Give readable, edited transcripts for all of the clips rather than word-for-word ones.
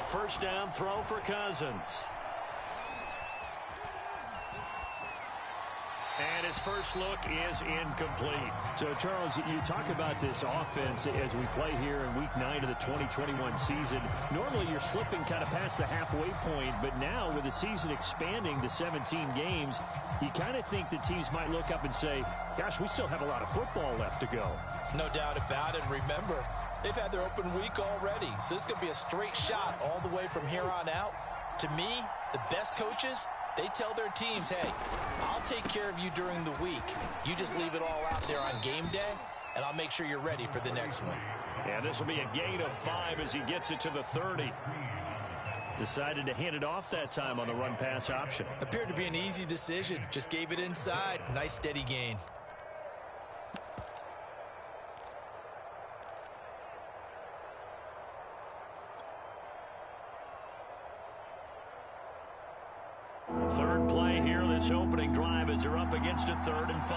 first down throw for Cousins. And his first look is incomplete. So, Charles, you talk about this offense as we play here in Week 9 of the 2021 season. Normally, you're slipping kind of past the halfway point, but now with the season expanding to 17 games, you kind of think the teams might look up and say, gosh, we still have a lot of football left to go. No doubt about it. Remember, they've had their open week already, so this could be a straight shot all the way from here on out. To me, the best coaches, they tell their teams, hey, I'll take care of you during the week. You just leave it all out there on game day, and I'll make sure you're ready for the next one. And this will be a gain of 5 as he gets it to the 30. Decided to hand it off that time on the run-pass option. Appeared to be an easy decision. Just gave it inside. Nice steady gain. Third play here, this opening drive as they're up against a 3rd and 5.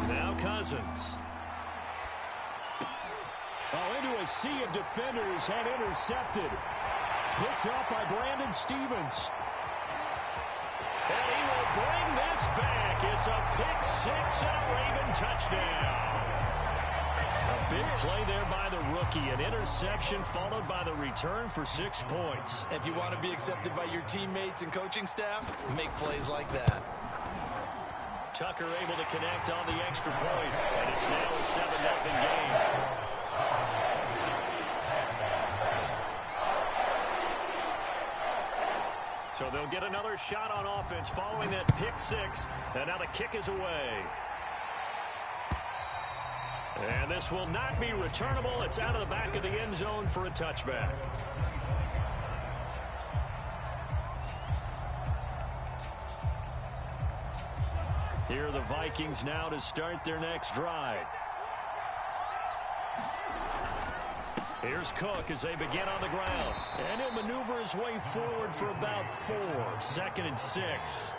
Now Cousins. Into a sea of defenders and intercepted. Picked up by Brandon Stevens. And he will bring this back. It's a pick 6 and a Raven touchdown. A big play there by the rookie. An interception followed by the return for 6 points. If you want to be accepted by your teammates and coaching staff, make plays like that. Tucker able to connect on the extra point, and it's now a 7-0 game. So they'll get another shot on offense following that pick 6, and now the kick is away. And this will not be returnable. It's out of the back of the end zone for a touchback. Here are the Vikings now to start their next drive. Here's Cook as they begin on the ground. And he'll maneuver his way forward for about 4. 2nd and 6.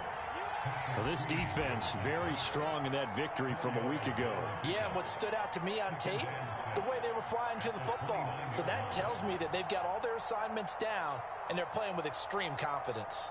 Well, this defense very strong in that victory from a week ago. Yeah, and what stood out to me on tape, the way they were flying to the football. So that tells me that they've got all their assignments down, and they're playing with extreme confidence.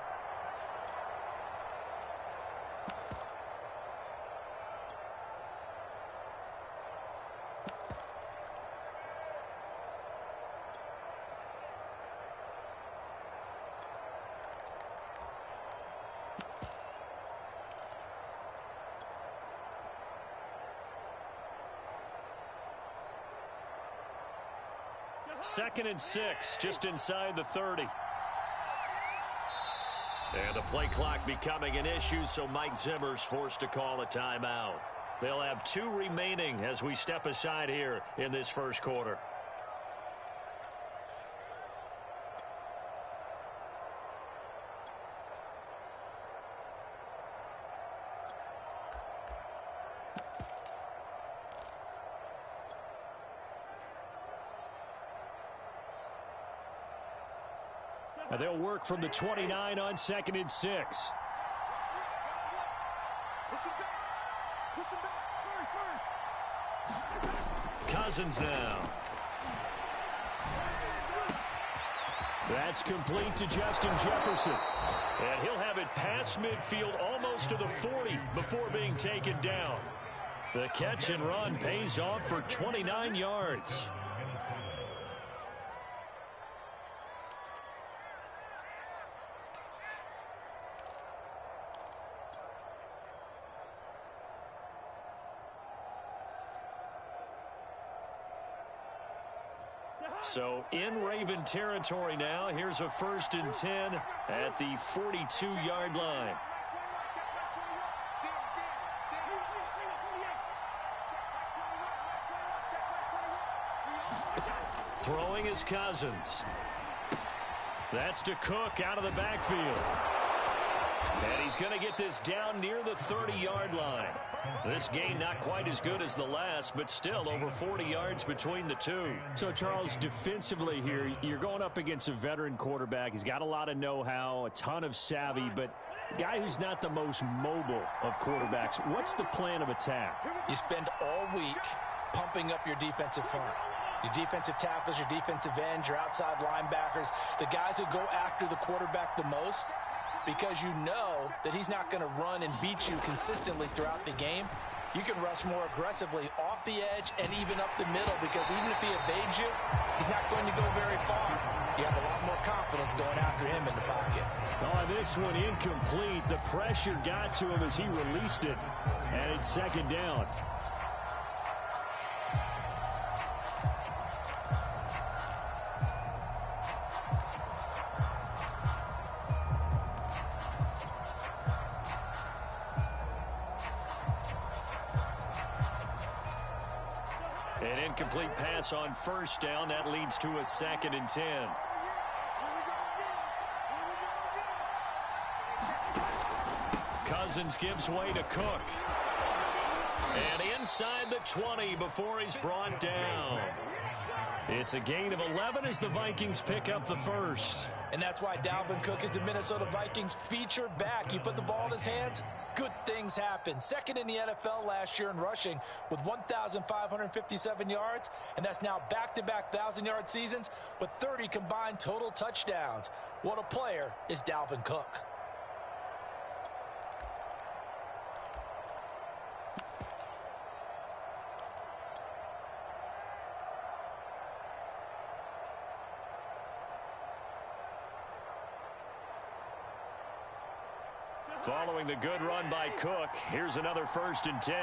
Second and 6, just inside the 30. And the play clock becoming an issue, so Mike Zimmer's forced to call a timeout. They'll have 2 remaining as we step aside here in this first quarter. And they'll work from the 29 on 2nd and 6. Cousins now. That's complete to Justin Jefferson. And he'll have it past midfield almost to the 40 before being taken down. The catch and run pays off for 29 yards. So in Raven territory now. Here's a 1st and 10 at the 42-yard line. Throwing is Cousins. That's to Cook out of the backfield. And he's going to get this down near the 30-yard line. This gain not quite as good as the last, but still over 40 yards between the two. So, Charles, defensively here, you're going up against a veteran quarterback. He's got a lot of know-how, a ton of savvy, but a guy who's not the most mobile of quarterbacks. What's the plan of attack? You spend all week pumping up your defensive front. Your defensive tackles, your defensive ends, your outside linebackers, the guys who go after the quarterback the most, because you know that he's not going to run and beat you consistently throughout the game. You can rush more aggressively off the edge and even up the middle, because even if he evades you, he's not going to go very far. You have a lot more confidence going after him in the pocket. Oh, this one incomplete. The pressure got to him as he released it, and it's second down. An incomplete pass on first down. That leads to a 2nd and 10. Cousins gives way to Cook. And inside the 20 before he's brought down. It's a gain of 11 as the Vikings pick up the first. And that's why Dalvin Cook is the Minnesota Vikings featured back. You put the ball in his hands, good things happen. Second in the NFL last year in rushing with 1,557 yards, and that's now back-to-back 1,000-yard seasons with 30 combined total touchdowns. What a player is Dalvin Cook. Following the good run by Cook, here's another 1st and 10.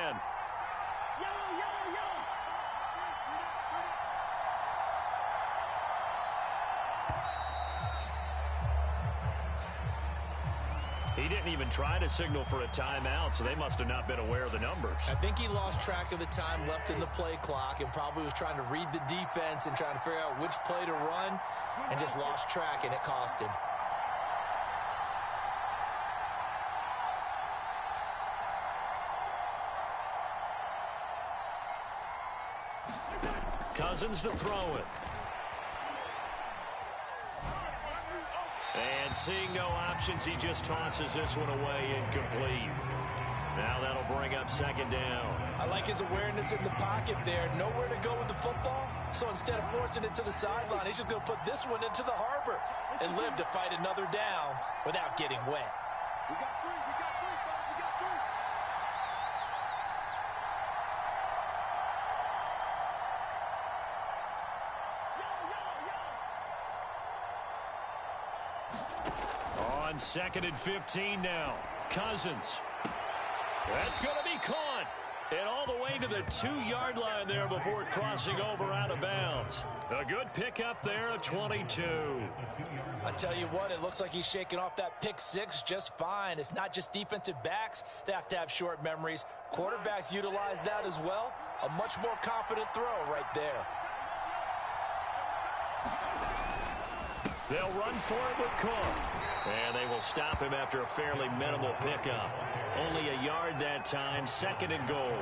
He didn't even try to signal for a timeout, so they must have not been aware of the numbers. I think he lost track of the time left in the play clock and probably was trying to read the defense and trying to figure out which play to run, and just lost track, and it cost him. Cousins to throw it. And seeing no options, he just tosses this one away incomplete. Now that'll bring up 2nd down. I like his awareness in the pocket there. Nowhere to go with the football. So instead of forcing it to the sideline, he's just going to put this one into the harbor and live to fight another down without getting wet. We got 3. We got 3, fellas. We got 3. On 2nd and 15 now. Cousins. That's going to be caught. And all the way to the 2-yard line there before crossing over out of bounds. A good pickup there, a 22. I tell you what, it looks like he's shaking off that pick 6 just fine. It's not just defensive backs that have to have short memories. Quarterbacks utilize that as well. A much more confident throw right there. They'll run for it with Cook. And they will stop him after a fairly minimal pickup. Only a yard that time, 2nd and goal.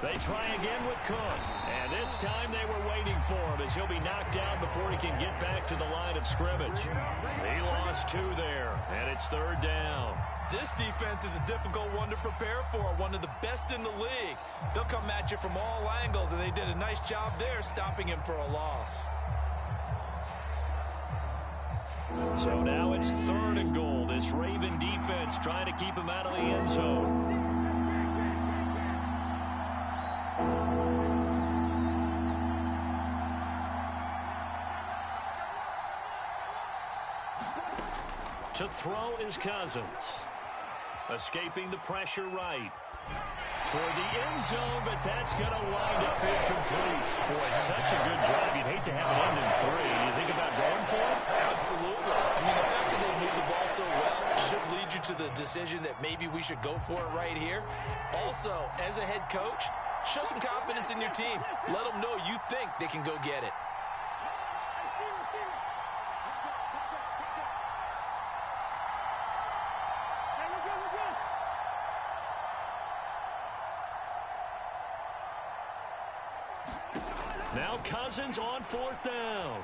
They try again with Cook. And this time they were waiting for him as he'll be knocked down before he can get back to the line of scrimmage. He lost 2 there, and it's 3rd down. This defense is a difficult one to prepare for, one of the best in the league. They'll come at you from all angles, and they did a nice job there stopping him for a loss. So now it's 3rd and goal. This Raven defense trying to keep him out of the end zone. To throw is Cousins. Escaping the pressure right. Toward the end zone, but that's going to wind up incomplete. Boy, such a good drive. You'd hate to have it end in 3. Do you think about going for it? Absolutely. I mean, the fact that they moved the ball so well should lead you to the decision that maybe we should go for it right here. Also, as a head coach, show some confidence in your team. Let them know you think they can go get it. Now Cousins on 4th down.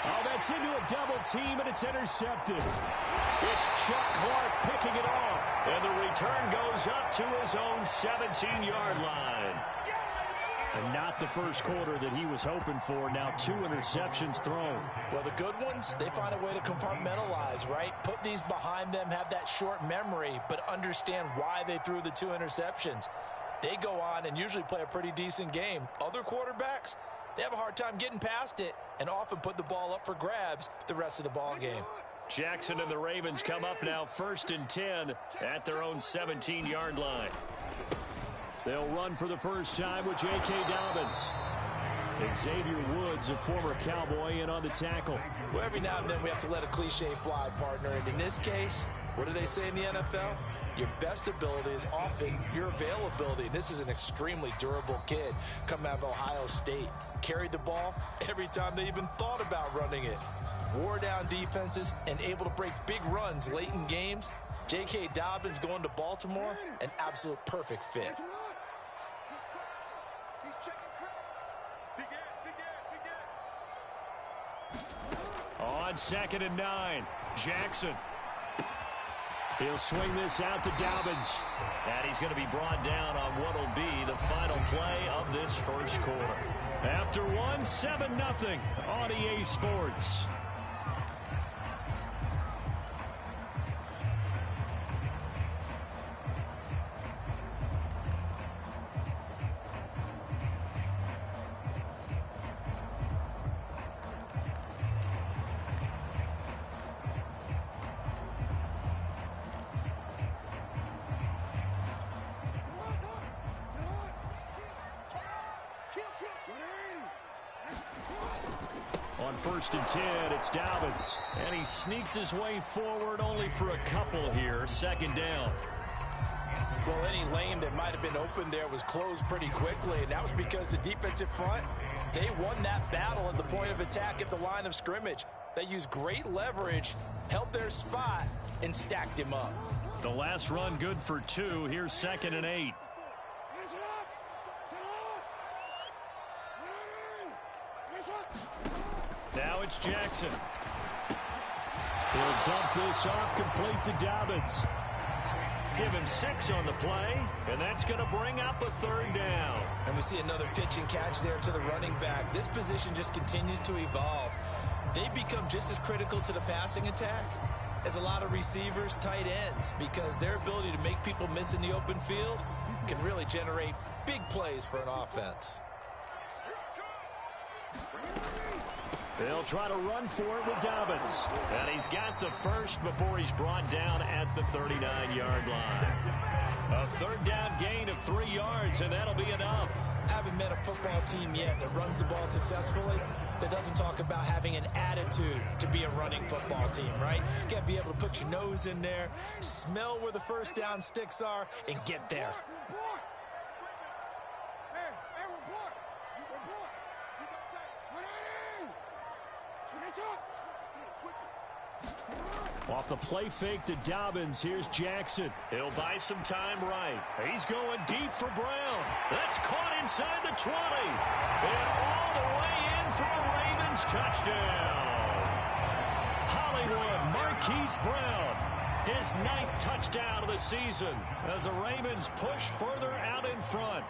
Oh, that Backs into a double team, and it's intercepted. It's Chuck Clark picking it off. And the return goes up to his own 17-yard line. And not the first quarter that he was hoping for. Now 2 interceptions thrown. Well, the good ones, they find a way to compartmentalize, right? Put these behind them, have that short memory, but understand why they threw the 2 interceptions. They go on and usually play a pretty decent game. Other quarterbacks, they have a hard time getting past it and often put the ball up for grabs the rest of the ball game. Jackson and the Ravens come up now 1st and 10 at their own 17-yard line. They'll run for the first time with J.K. Dobbins. Xavier Woods, a former Cowboy, in on the tackle. Well, every now and then we have to let a cliche fly, partner. And in this case, what do they say in the NFL? Your best ability is often your availability. This is an extremely durable kid coming out of Ohio State. Carried the ball every time they even thought about running it. Wore down defenses and able to break big runs late in games. J.K. Dobbins going to Baltimore, an absolute perfect fit. He's checking crowd. Big Ed. On 2nd and 9, Jackson. He'll swing this out to Dobbins. And he's going to be brought down on what will be the final play of this first quarter. After 7-0 on EA Sports. On 1st and 10, it's Dobbins. And he sneaks his way forward only for a couple here. 2nd down. Well, any lane that might have been open there was closed pretty quickly, and that was because the defensive front, they won that battle at the point of attack at the line of scrimmage. They used great leverage, held their spot, and stacked him up. The last run good for 2. Here's 2nd and 8. Now it's Jackson. He'll dump this off complete to Dobbins. Give him 6 on the play, and that's going to bring up a 3rd down. And we see another pitch and catch there to the running back. This position just continues to evolve. They become just as critical to the passing attack as a lot of receivers, tight ends, because their ability to make people miss in the open field can really generate big plays for an offense. They'll try to run for it with Dobbins. And he's got the first before he's brought down at the 39-yard line. A 3rd down gain of 3 yards, and that'll be enough. I haven't met a football team yet that runs the ball successfully that doesn't talk about having an attitude to be a running football team, right? You got to be able to put your nose in there, smell where the first down sticks are, and get there. Off the play fake to Dobbins, here's Jackson. He'll buy some time right. He's going deep for Brown. That's caught inside the 20. And all the way in for a Ravens touchdown. Hollywood Marquise Brown. His 9th touchdown of the season as the Ravens push further out in front.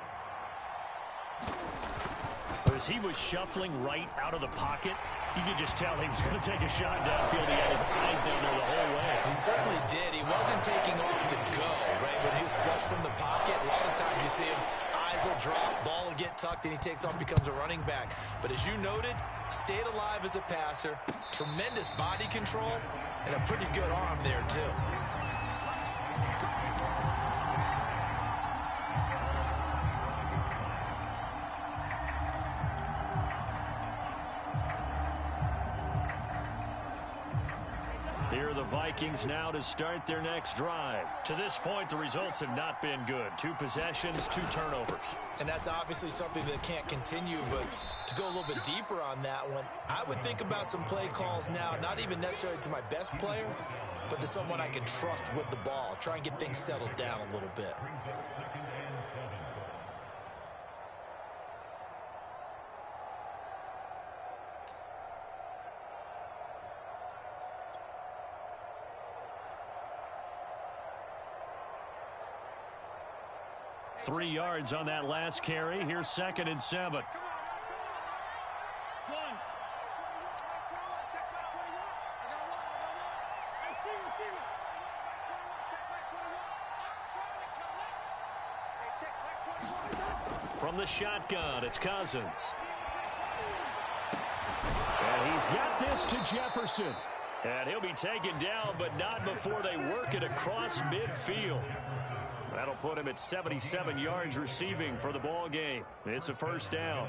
As he was shuffling right out of the pocket, you could just tell he was going to take a shot downfield. He had his eyes down there the whole way. He certainly did. He wasn't taking off to go, right? When he was flush from the pocket, a lot of times you see him, eyes will drop, ball will get tucked, and he takes off, becomes a running back. But as you noted, stayed alive as a passer, tremendous body control, and a pretty good arm there, too. Here are the Vikings now to start their next drive. To this point, the results have not been good. 2 possessions, 2 turnovers. And that's obviously something that can't continue, but to go a little bit deeper on that one, I would think about some play calls now, not even necessarily to my best player, but to someone I can trust with the ball. Try and get things settled down a little bit. 3 yards on that last carry. Here's 2nd and 7. From the shotgun, it's Cousins. And he's got this to Jefferson. And he'll be taken down, but not before they work it across midfield. That'll put him at 77 yards receiving for the ball game. It's a first down.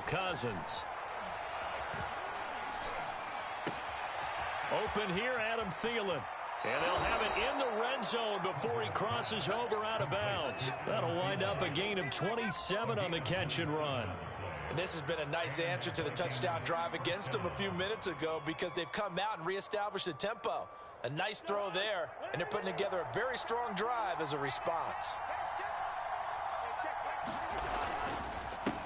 Cousins. Open here, Adam Thielen. And they'll have it in the red zone before he crosses over out of bounds. That'll wind up a gain of 27 on the catch and run. And this has been a nice answer to the touchdown drive against them a few minutes ago because they've come out and reestablished the tempo. A nice throw there, and they're putting together a very strong drive as a response.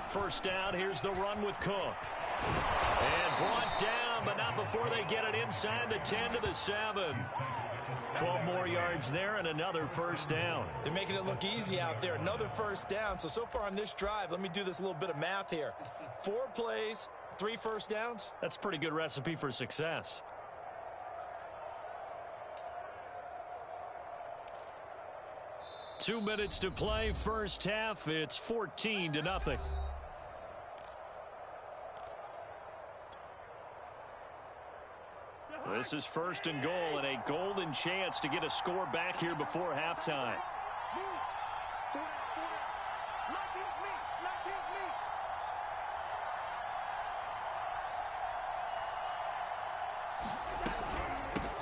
First down, here's the run with Cook. And brought down, but not before they get it inside the 10 to the 7. 12 more yards there and another first down. They're making it look easy out there. Another first down. So far on this drive, let me do this little bit of math here. 4 plays, 3 first downs. That's a pretty good recipe for success. Two minutes to play, first half. It's 14-0. This is 1st and goal and a golden chance to get a score back here before halftime.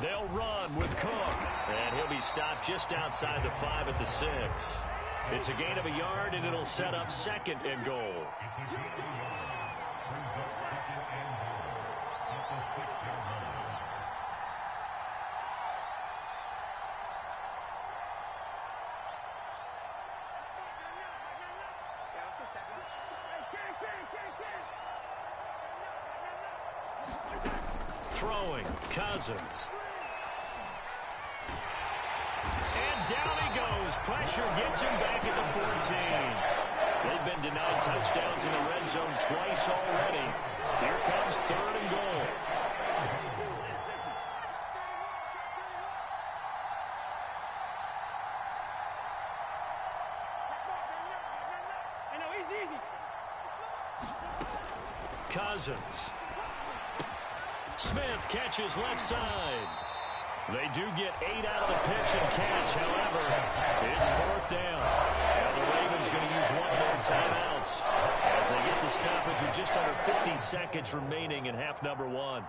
They'll run with Cook. And he'll be stopped just outside the 5 at the 6. It's a gain of a yard, and it'll set up 2nd and goal. Throwing, Cousins. And down he goes. Pressure gets him back at the 14. They've been denied touchdowns in the red zone twice already. Here comes 3rd and goal. Cousins. Smith catches left side. They do get 8 out of the pitch and catch. However, it's 4th down. Now the Ravens going to use 1 more timeouts as they get the stoppage with just under 50 seconds remaining in half number 1.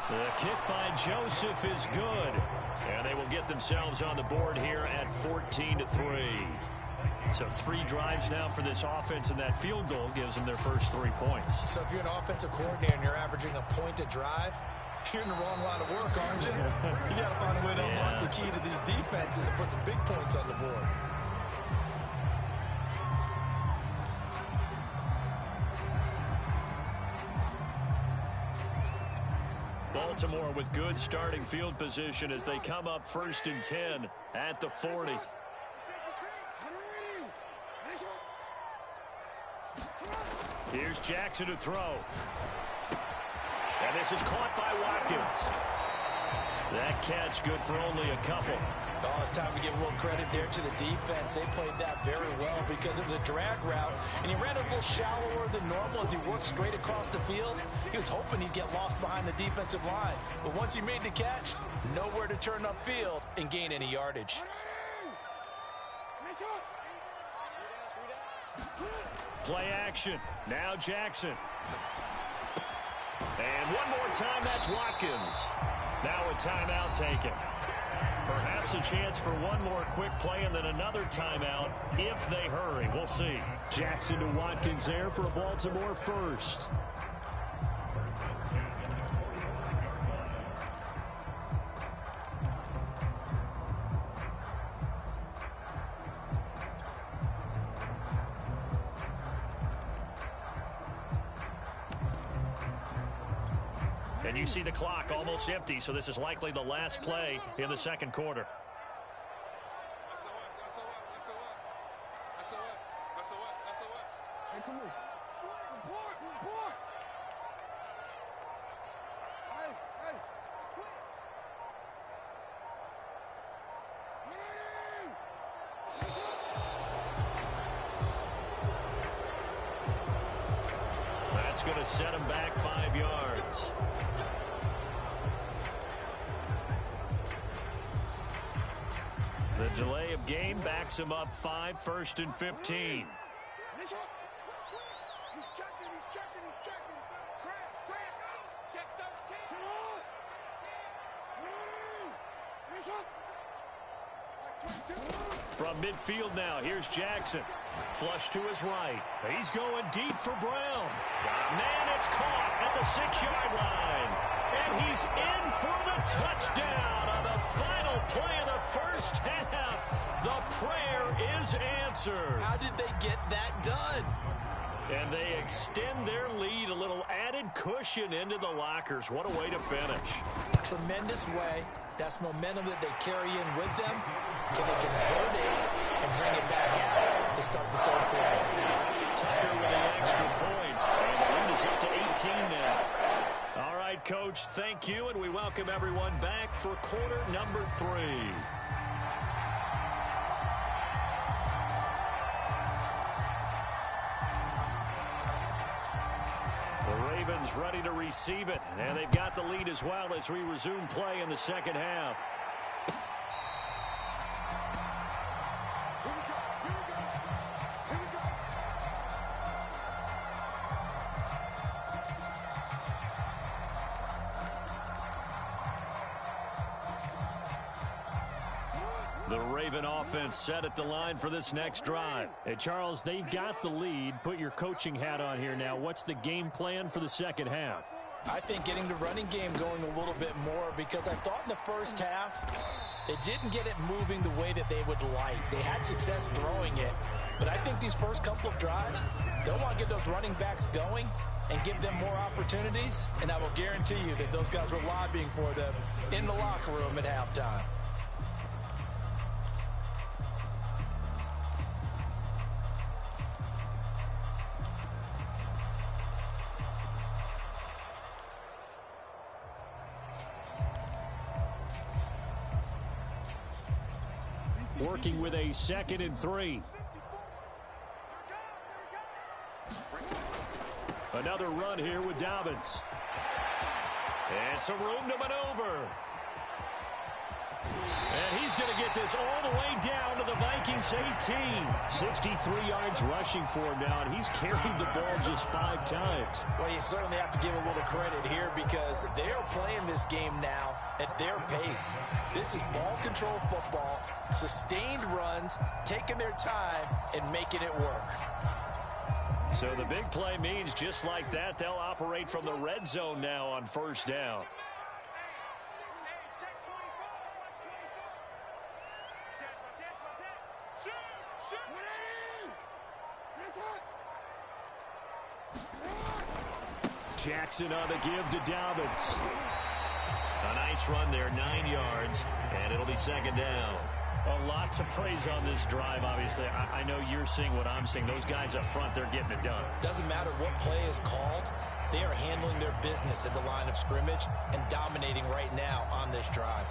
The kick by Joseph is good. And they will get themselves on the board here at 14-3. So 3 drives now for this offense, and that field goal gives them their first 3 points. So if you're an offensive coordinator and you're averaging a point a drive, you're in the wrong line of work, aren't you? You got to find a way to unlock the key to these defenses and put some big points on the board. Baltimore with good starting field position as they come up 1st and 10 at the 40. Here's Jackson to throw. And this is caught by Watkins. That catch good for only a couple. Oh, it's time to give a little credit there to the defense. They played that very well because it was a drag route, and he ran a little shallower than normal as he worked straight across the field. He was hoping he'd get lost behind the defensive line. But once he made the catch, nowhere to turn upfield and gain any yardage. Play action. Now Jackson. And one more time, that's Watkins. Now a timeout taken. Perhaps a chance for one more quick play and then another timeout if they hurry. We'll see. Jackson to Watkins there for a Baltimore first. And you see the clock almost empty, so this is likely the last play in the second quarter. That's going to set him back 5 yards. The delay of game backs him up 5, 1st and 15. He's checking. Check 13. From midfield now, here's Jackson. Flush to his right. He's going deep for Brown. Man, it's caught at the 6-yard line. And he's in for the touchdown on the final play of the first half. The prayer is answered. How did they get that done? And they extend their lead, a little added cushion into the lockers. What a way to finish. Tremendous way. That's momentum that they carry in with them. Can they convert it and bring it back out to start the third quarter? Tucker with an extra point. And the lead is up to 18 now. All right, Coach, thank you, and we welcome everyone back for quarter number 3. The Ravens ready to receive it, and they've got the lead as well as we resume play in the second half. The Raven offense set at the line for this next drive. And Charles, they've got the lead. Put your coaching hat on here now. What's the game plan for the second half? I think getting the running game going a little bit more, because I thought in the first half it didn't get it moving the way that they would like. They had success throwing it, but I think these first couple of drives, they'll want to get those running backs going and give them more opportunities, and I will guarantee you that those guys were lobbying for them in the locker room at halftime. Working with a 2nd and 3. Another run here with Dobbins. And some room to maneuver. And he's going to get this all the way down to the Vikings 18. 63 yards rushing for him now, and he's carried the ball just 5 times. Well, you certainly have to give a little credit here, because they're playing this game now at their pace. This is ball control football, sustained runs, taking their time and making it work. So the big play means just like that, they'll operate from the red zone now on first down. Jackson on the give to Dobbins. A nice run there, 9 yards, and it'll be second down. A lot to praise on this drive, obviously. I know you're seeing what I'm seeing. Those guys up front, they're getting it done. Doesn't matter what play is called. They are handling their business at the line of scrimmage and dominating right now on this drive.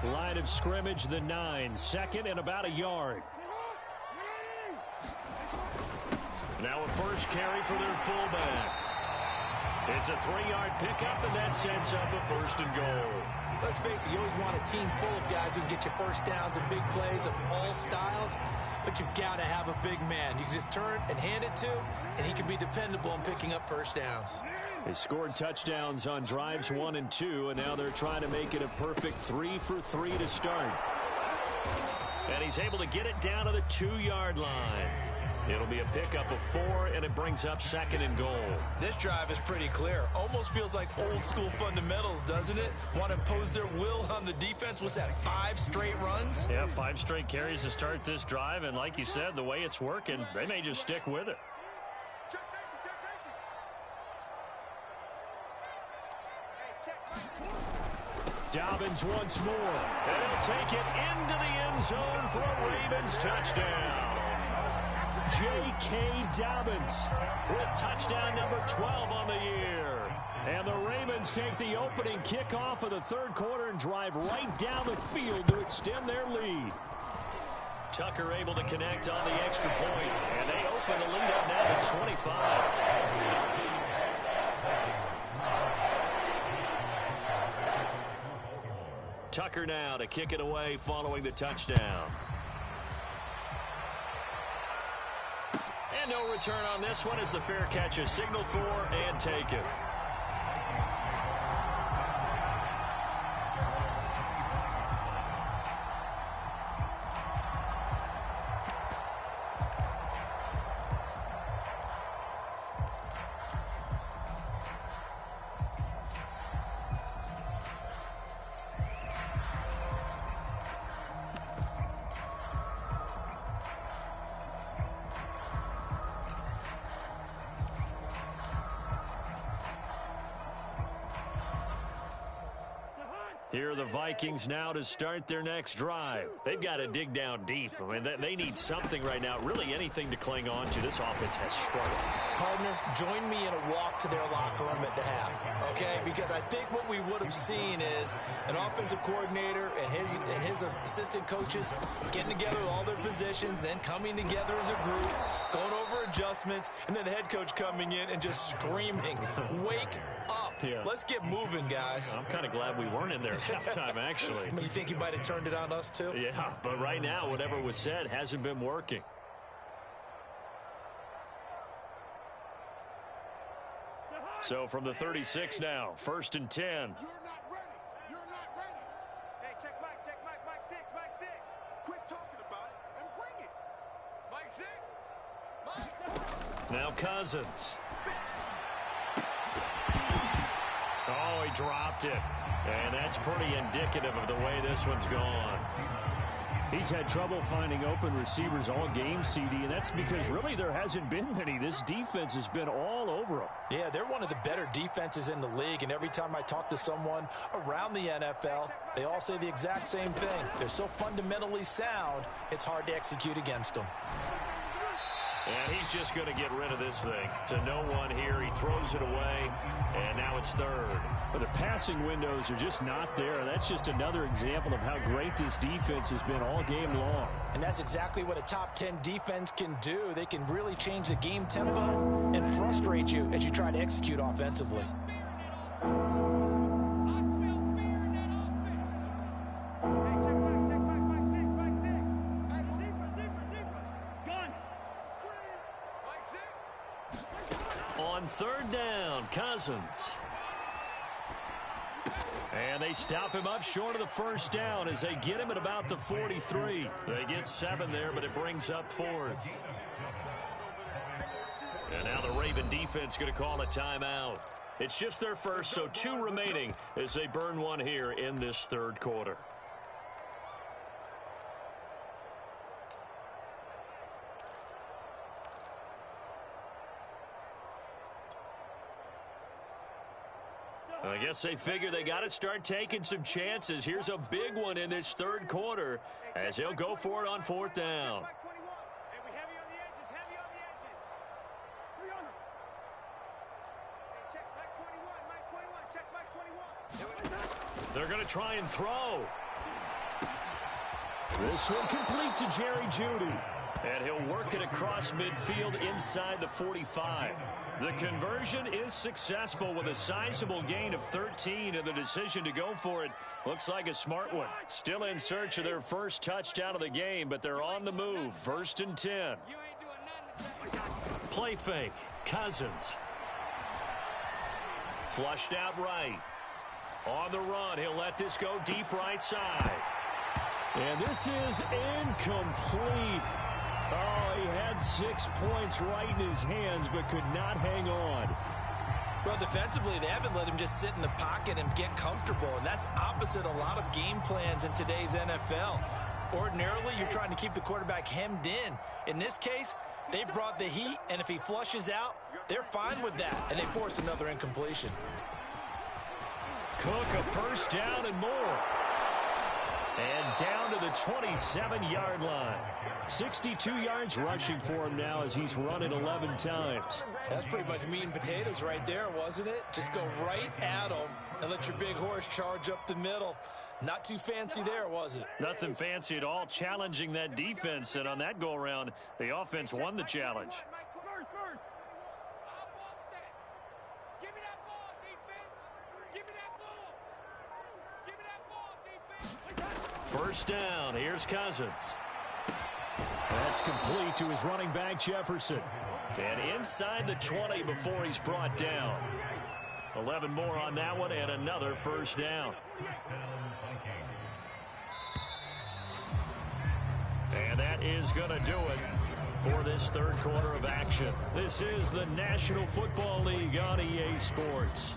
Line of scrimmage, the 9. 2nd and about a yard. Now a first carry for their fullback. It's a 3-yard pickup, and that sets up a 1st and goal. Let's face it, you always want a team full of guys who can get you first downs and big plays of all styles, but you've got to have a big man. You can just turn and hand it to, and he can be dependable in picking up first downs. They scored touchdowns on drives 1 and 2, and now they're trying to make it a perfect 3 for 3 to start. And he's able to get it down to the 2-yard line. It'll be a pickup of 4, and it brings up 2nd and goal. This drive is pretty clear. Almost feels like old school fundamentals, doesn't it? Want to impose their will on the defense. What's that, 5 straight runs? Yeah, 5 straight carries to start this drive, and like you said, the way it's working, they may just stick with it. Dobbins once more, and he'll take it into the end zone for a Ravens touchdown. J.K. Dobbins with touchdown number 12 on the year. And the Ravens take the opening kickoff of the third quarter and drive right down the field to extend their lead. Tucker able to connect on the extra point, and they open the lead up now to 25. Tucker now to kick it away following the touchdown. And no return on this one as the fair catch is signaled for and taken. Here are the Vikings now to start their next drive. They've got to dig down deep. I mean, they need something right now, really anything to cling on to. This offense has struggled. Partner, join me in a walk to their locker room at the half, okay? Because I think what we would have seen is an offensive coordinator and his assistant coaches getting together with all their positions, then coming together as a group, going over adjustments, and then the head coach coming in and just screaming, wake up. Yeah. Let's get moving, guys. I'm kind of glad we weren't in there at halftime, actually. You think you might have turned it on us, too? Yeah, but right now, whatever was said hasn't been working. So from the 36 now, 1st and 10. You're not ready. You're not ready. Hey, check Mike, Mike 6, Mike 6. Quit talking about it and bring it. Mike 6. Mike. Now Cousins. Oh, he dropped it. And that's pretty indicative of the way this one's gone. He's had trouble finding open receivers all game, CD, and that's because really there hasn't been many. This defense has been all over him. Yeah, they're one of the better defenses in the league, and every time I talk to someone around the NFL, they all say the exact same thing. They're so fundamentally sound, it's hard to execute against them. And he's just going to get rid of this thing. To no one here. He throws it away, and now it's 3rd. But the passing windows are just not there. That's just another example of how great this defense has been all game long. And that's exactly what a top 10 defense can do. They can really change the game tempo and frustrate you as you try to execute offensively. On 3rd down, Cousins. And they stop him up short of the 1st down as they get him at about the 43. They get 7 there, but it brings up 4th. And now the Raven defense going to call a timeout. It's just their first, so 2 remaining as they burn one here in this 3rd quarter. I guess they figure they got to start taking some chances. Here's a big one in this 3rd quarter as he'll go for it on 4th down. They're going to try and throw. This one complete to Jerry Jeudy. And he'll work it across midfield inside the 45. The conversion is successful with a sizable gain of 13, and the decision to go for it looks like a smart one. Still in search of their first touchdown of the game, but they're on the move. 1st and 10. Play fake. Cousins. Flushed out right. On the run, he'll let this go deep right side. And this is incomplete. Oh, he had 6 points right in his hands, but could not hang on. Well, defensively, they haven't let him just sit in the pocket and get comfortable, and that's opposite a lot of game plans in today's NFL. Ordinarily, you're trying to keep the quarterback hemmed in. In this case, they've brought the heat, and if he flushes out, they're fine with that, and they force another incompletion. Cook a first down and more. And down to the 27-yard line. 62 yards rushing for him now as he's run it 11 times. That's pretty much meat and potatoes right there, wasn't it? Just go right at him and let your big horse charge up the middle. Not too fancy there, was it? Nothing fancy at all, challenging that defense. And on that go-around, the offense won the challenge. First down, here's Cousins. That's complete to his running back, Jefferson. And inside the 20 before he's brought down. 11 more on that one and another first down. And that is going to do it for this third quarter of action. This is the National Football League on EA Sports.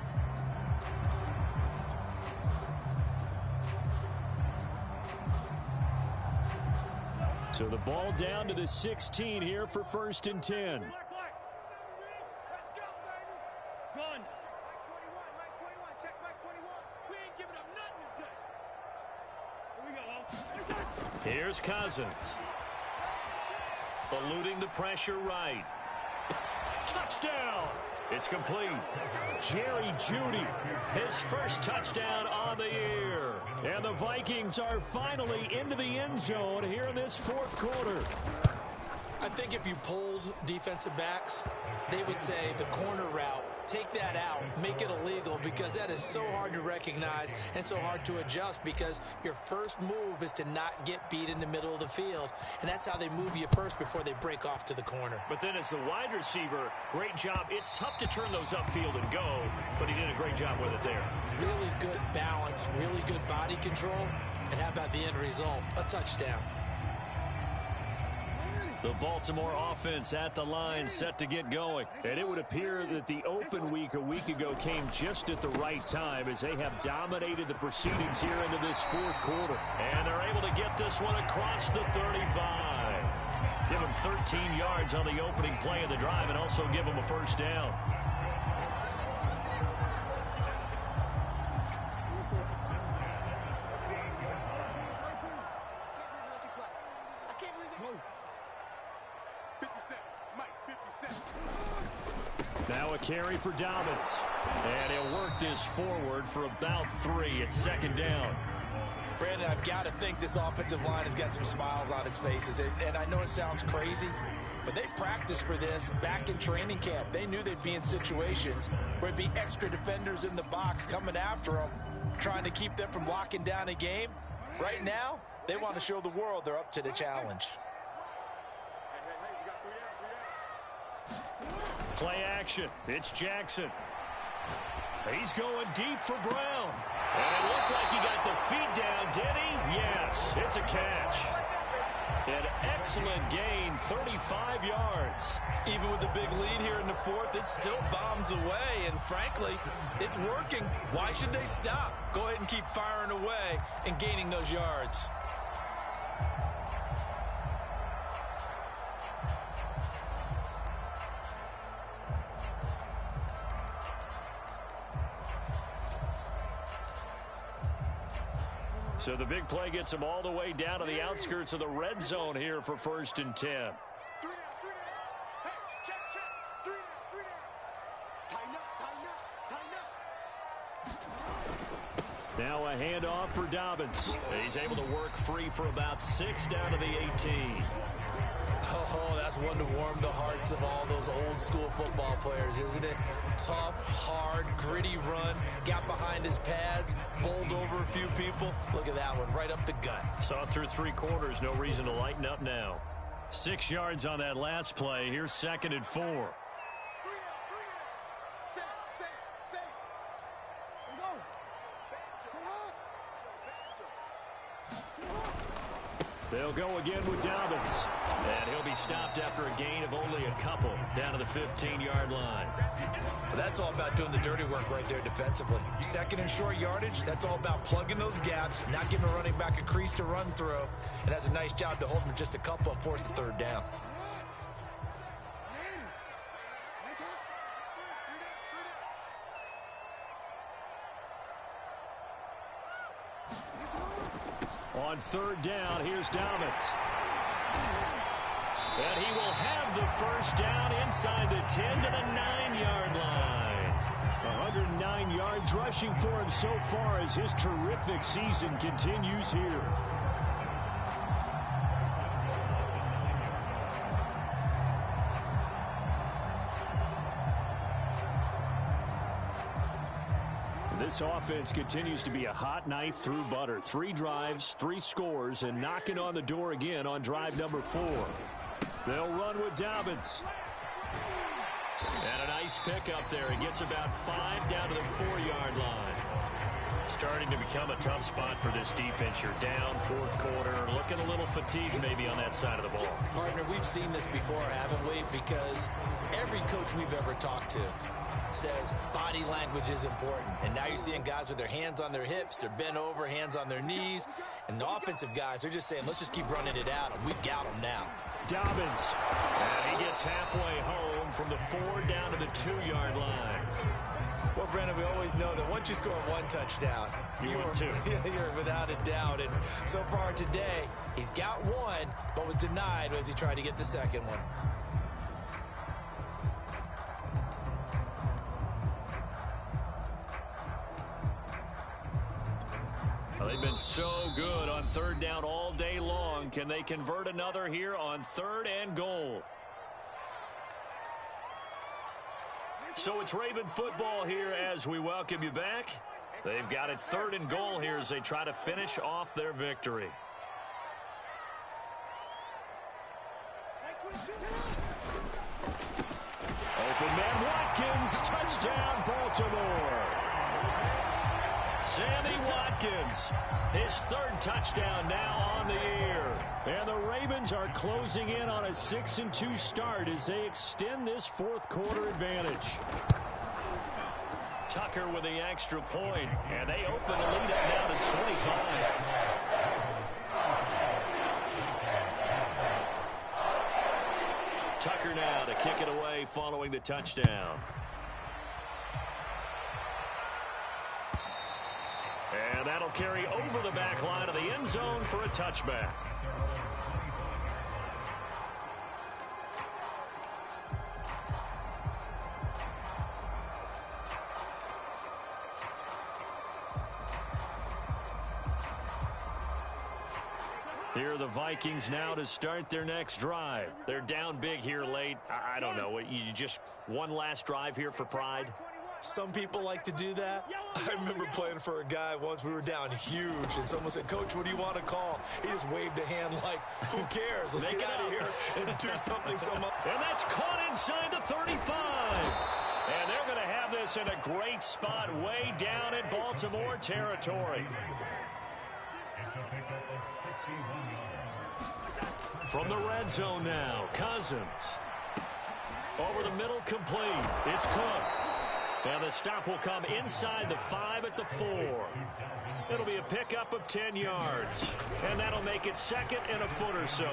So the ball down to the 16 here for 1st and 10. Here's Cousins. Eluding the pressure right. Touchdown! It's complete. Jerry Jeudy, his first touchdown on the year. And the Vikings are finally into the end zone here in this 4th quarter. I think if you polled defensive backs, they would say the corner route, take that out, make it illegal, because that is so hard to recognize and so hard to adjust, because your first move is to not get beat in the middle of the field, and that's how they move you first before they break off to the corner. But then as the wide receiver, great job. It's tough to turn those upfield and go, but he did a great job with it there. Really good balance, really good body control, and how about the end result? A touchdown. The Baltimore offense at the line, set to get going. And it would appear that the open week a week ago came just at the right time, as they have dominated the proceedings here into this 4th quarter. And they're able to get this one across the 35. Give them 13 yards on the opening play of the drive and also give them a first down. Now a carry for Dobbins. And he'll work this forward for about 3 at 2nd down. Brandon, I've got to think this offensive line has got some smiles on its faces. And I know it sounds crazy, but they practiced for this back in training camp. They knew they'd be in situations where there'd be extra defenders in the box coming after them, trying to keep them from locking down a game. Right now, they want to show the world they're up to the challenge. Play action. It's Jackson. He's going deep for Brown. And it looked like he got the feet down, did he? Yes, it's a catch. An excellent gain, 35 yards. Even with the big lead here in the 4th, it still bombs away. And frankly, it's working. Why should they stop? Go ahead and keep firing away and gaining those yards. So the big play gets him all the way down to the outskirts of the red zone here for 1st and 10. 3 down. Hey, check. 3 down. Tighten up. Now a handoff for Dobbins. He's able to work free for about 6 down to the 18. Oh, that's one to warm the hearts of all those old school football players, isn't it? Tough, hard, gritty run, got behind his pads, bowled over a few people. Look at that one, right up the gut. Saw through 3 quarters, no reason to lighten up now. 6 yards on that last play. Here's 2nd and 4. They'll go again with Dobbins. And he'll be stopped after a gain of only a couple down to the 15-yard line. Well, that's all about doing the dirty work right there defensively. 2nd and short yardage, that's all about plugging those gaps, not giving a running back a crease to run through. And that's a nice job to hold him just a couple and force the 3rd down. On 3rd down, here's Dobbins. And he will have the 1st down inside the 10 to the 9-yard line. 109 yards rushing for him so far as his terrific season continues here. This offense continues to be a hot knife through butter. 3 drives, 3 scores, and knocking on the door again on drive number 4. They'll run with Dobbins. And a nice pick up there. He gets about 5 down to the 4-yard line. Starting to become a tough spot for this defense. You're down 4th quarter, looking a little fatigued maybe on that side of the ball. Partner, we've seen this before, haven't we? Because every coach we've ever talked to says body language is important. And now you're seeing guys with their hands on their hips, they're bent over, hands on their knees. And the offensive guys are just saying, let's just keep running it out, and we've got them now. Dobbins. And he gets halfway home from the 4 down to the 2-yard line. Well, Brandon, we always know that once you score 1 touchdown, you're without a doubt. And so far today, he's got 1, but was denied as he tried to get the 2nd one. Well, they've been so good on 3rd down all day long. Can they convert another here on 3rd and goal? So it's Raven football here as we welcome you back. They've got it 3rd and goal here as they try to finish off their victory. Open man Watkins. Touchdown, Baltimore. Sammy Watkins, his 3rd touchdown now on the year. And the Ravens are closing in on a 6-2 start as they extend this 4th quarter advantage. Tucker with the extra point, and they open the lead up now to 25. Tucker now to kick it away following the touchdown. And that'll carry over the back line of the end zone for a touchback. Here are the Vikings now to start their next drive. They're down big here late. I don't know. You just one last drive here for pride? Some people like to do that. I remember playing for a guy once. We were down huge, and someone said, "Coach, what do you want to call?" He just waved a hand like, "Who cares? Let's get out of here and do something." And that's caught inside the 35. And they're going to have this in a great spot way down in Baltimore territory. From the red zone now, Cousins. Over the middle, complete. It's Cook. And the stop will come inside the 5 at the 4. It'll be a pickup of 10 yards. And that'll make it 2nd and a foot or so.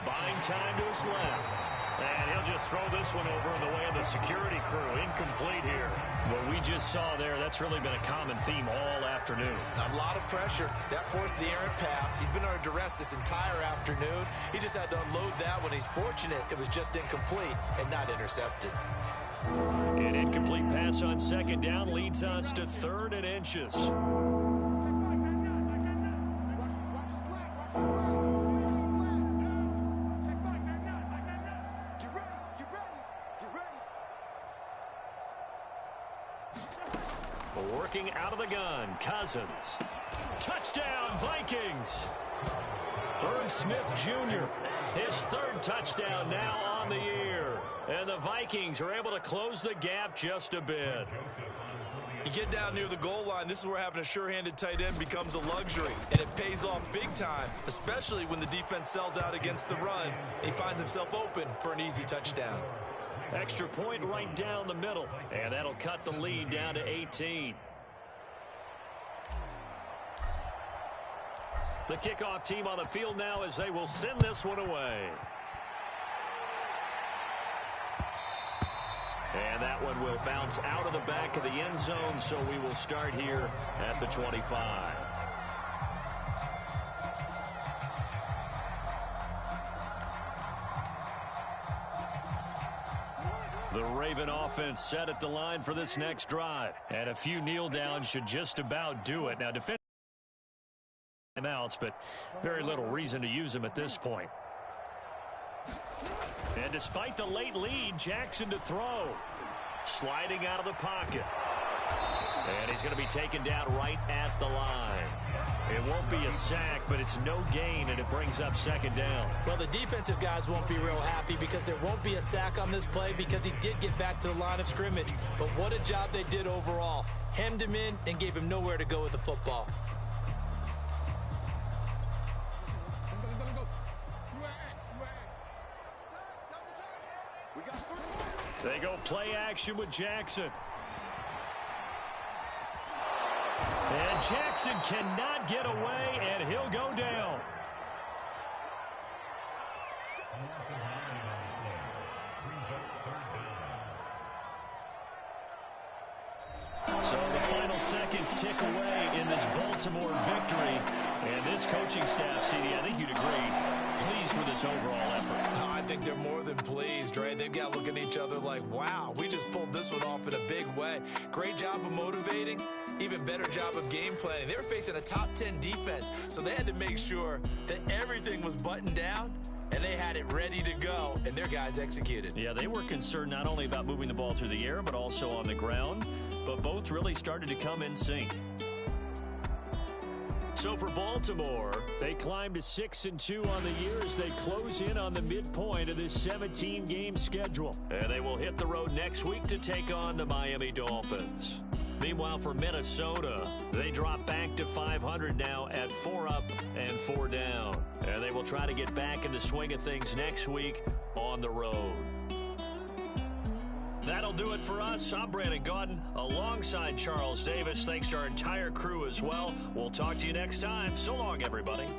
Buying time to his left. And he'll just throw this one over in the way of the security crew. Incomplete here. What we just saw there, that's really been a common theme all afternoon. A lot of pressure. That forced the errant pass. He's been under duress this entire afternoon. He just had to unload that one. He's fortunate it was just incomplete and not intercepted. An incomplete pass on 2nd down leads us to 3rd and inches. Working out of the gun, Cousins. Touchdown, Vikings. Irv Smith Jr., his third touchdown now on the year. And the Vikings are able to close the gap just a bit. You get down near the goal line, this is where having a sure-handed tight end becomes a luxury, and it pays off big time, especially when the defense sells out against the run, and he finds himself open for an easy touchdown. Extra point right down the middle, and that'll cut the lead down to 18. The kickoff team on the field now as they will send this one away. And that one will bounce out of the back of the end zone, so we will start here at the 25. The Raven offense set at the line for this next drive. And a few kneel downs should just about do it. Now, defense timeouts, but very little reason to use them at this point. And despite the late lead, Jackson to throw. Sliding out of the pocket. And he's going to be taken down right at the line. It won't be a sack, but it's no gain, and it brings up second down. Well, the defensive guys won't be real happy because there won't be a sack on this play because he did get back to the line of scrimmage. But what a job they did overall. Hemmed him in and gave him nowhere to go with the football. They go play action with Jackson. And Jackson cannot get away, and he'll go down. So the final seconds tick away in this Baltimore victory. And this coaching staff, CD, I think you'd agree, pleased with this overall effort. I think they're more than pleased, right? They've got to look at each other like, wow, we just pulled this one off in a big way. Great job of motivating, even better job of game planning. They were facing a top 10 defense, so they had to make sure that everything was buttoned down, and they had it ready to go, and their guys executed. Yeah, they were concerned not only about moving the ball through the air, but also on the ground, but both really started to come in sync. So for Baltimore, they climb to 6-2 on the year as they close in on the midpoint of this 17-game schedule. And they will hit the road next week to take on the Miami Dolphins. Meanwhile, for Minnesota, they drop back to 500 now at 4 up and 4 down. And they will try to get back in the swing of things next week on the road. That'll do it for us. I'm Brandon Gaudin alongside Charles Davis. Thanks to our entire crew as well. We'll talk to you next time. So long, everybody.